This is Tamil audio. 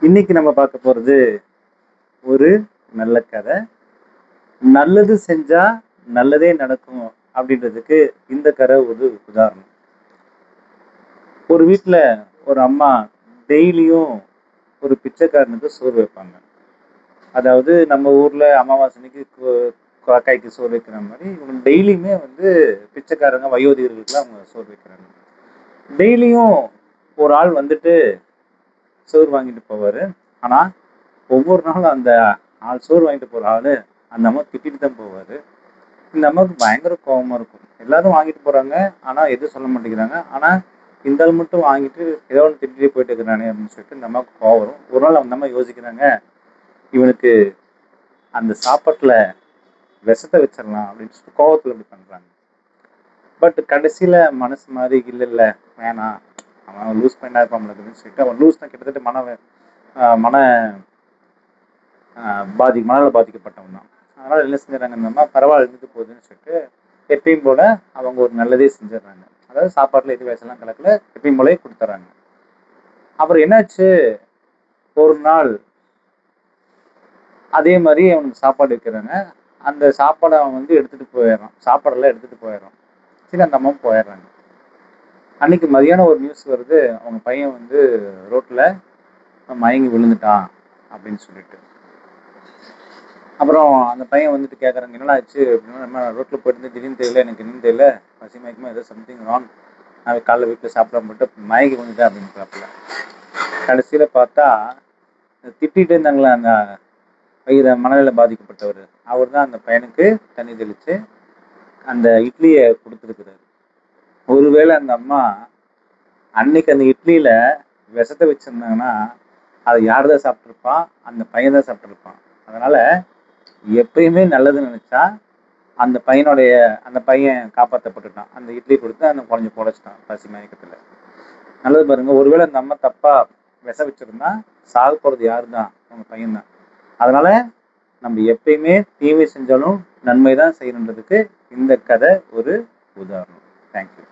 இன்னைக்கு நம்ம பார்க்க போறது ஒரு நல்ல கதை. நல்லது செஞ்சா நல்லதே நடக்கும் அப்படின்றதுக்கு இந்த கதை ஒரு உதாரணம். ஒரு வீட்டுல ஒரு அம்மா டெய்லியும் ஒரு பிச்சைக்காரனுக்கு சோறு வைப்பாங்க. அதாவது நம்ம ஊர்ல அமாவாசனைக்கு காக்காய்க்கு சோறு வைக்கிற மாதிரி இவங்க டெய்லியுமே பிச்சைக்காரங்க வயோதிகர்களுக்குலாம் அவங்க சோறு வைக்கிறாங்க. டெய்லியும் ஒரு ஆள் வந்துட்டு சோறு வாங்கிட்டு போவாரு. ஆனா ஒவ்வொரு நாளும் அந்த ஆள் சோறு வாங்கிட்டு போற ஆளு அந்த அம்மா திட்டிட்டு தான் போவாரு. இந்த அம்மாவுக்கு பயங்கர கோபமா இருக்கும். எல்லாரும் வாங்கிட்டு போறாங்க, ஆனா எதுவும் சொல்ல மாட்டேங்கிறாங்க. ஆனா இந்த ஆள் மட்டும் வாங்கிட்டு ஏதோ ஒன்று திட்டிட்டு போயிட்டு இருக்கிறானே அப்படின்னு சொல்லிட்டு இந்த அம்மாவுக்கு கோவம் வரும். ஒரு நாள் அந்த அம்மா யோசிக்கிறாங்க, இவனுக்கு அந்த சாப்பாட்டுல விஷத்தை வச்சிடலாம் அப்படின்னு சொல்லிட்டு கோவத்துல இப்படி பண்றாங்க. பட் கடைசியில மனசு மாதிரி இல்ல வேணாம், அவன் லூஸ் பண்ணா இருப்பான் அப்படின்னு சொல்லிட்டு அவன் லூஸ் தான் கிட்டத்தட்ட மன மனநல பாதிக்கப்பட்டவன் தான். அதனால என்ன செஞ்சிடறாங்க, இந்த அம்மா பரவாயில்ல இருந்துட்டு போகுதுன்னு சொல்லிட்டு எப்பயும் போல அவங்க ஒரு நல்லதே செஞ்சிடறாங்க. அதாவது சாப்பாட்டுல எது விஷம்லாம் கலக்கல, எப்பயும் போலே கொடுத்துட்றாங்க. அப்புறம் என்னாச்சு, ஒரு நாள் அதே மாதிரி அவனுக்கு சாப்பாடு வைக்கிறாங்க. அந்த சாப்பாடை அவன் எடுத்துட்டு போயிடுறான், சாப்பாடெல்லாம் எடுத்துட்டு போயிடுறான். சரி, அந்த அம்மா போயிடுறாங்க. அன்னைக்கு மதியானம் ஒரு நியூஸ் வருது, அவங்க பையன் ரோட்ல மயங்கி விழுந்துட்டான் அப்படின்னு சொல்லிட்டு. அப்புறம் அந்த பையன் கேட்குறாங்க, என்னடா ஆச்சு அப்படின்னா, நம்ம ரோட்டில் போயிட்டு திடீர்னு தெரியல, எனக்கு இன்னும் தெரியல, பசி மயக்கமா ஏதோ சம்திங் ராங், நான் காலைல வீட்டில் சாப்பிடாம மட்டும் மயங்கி வந்துட்டேன் அப்படின்னு பார்ப்பல. கடைசியில் பார்த்தா திட்டிகிட்டு இருந்தாங்களே அந்த மனநிலை பாதிக்கப்பட்டவர், அவர் தான் அந்த பையனுக்கு தண்ணி தெளித்து அந்த இட்லியை கொடுத்துருக்குறாரு. ஒருவேளை அந்த அம்மா அன்னைக்கு அந்த இட்லியில் விஷத்தை வச்சுருந்தாங்கன்னா அதை யார் தான் சாப்பிட்ருப்பான், அந்த பையன் தான் சாப்பிட்ருப்பான். அதனால் எப்பயுமே நல்லது நினைச்சா அந்த பையன் காப்பாற்றப்பட்டுட்டான். அந்த இட்லி கொடுத்து அந்த குழந்தை பொழைச்சிட்டான் பசி மயக்கத்துல. நல்லது பாருங்க, ஒருவேளை அந்த அம்மா தப்பா விஷ வச்சிருந்தா சாக போறது யாரு தான், அவங்க பையன் தான். அதனால நம்ம எப்பயுமே தீமை செஞ்சாலும் நன்மை தான் செய்யணுன்றதுக்கு இந்த கதை ஒரு உதாரணம். தேங்க்யூ.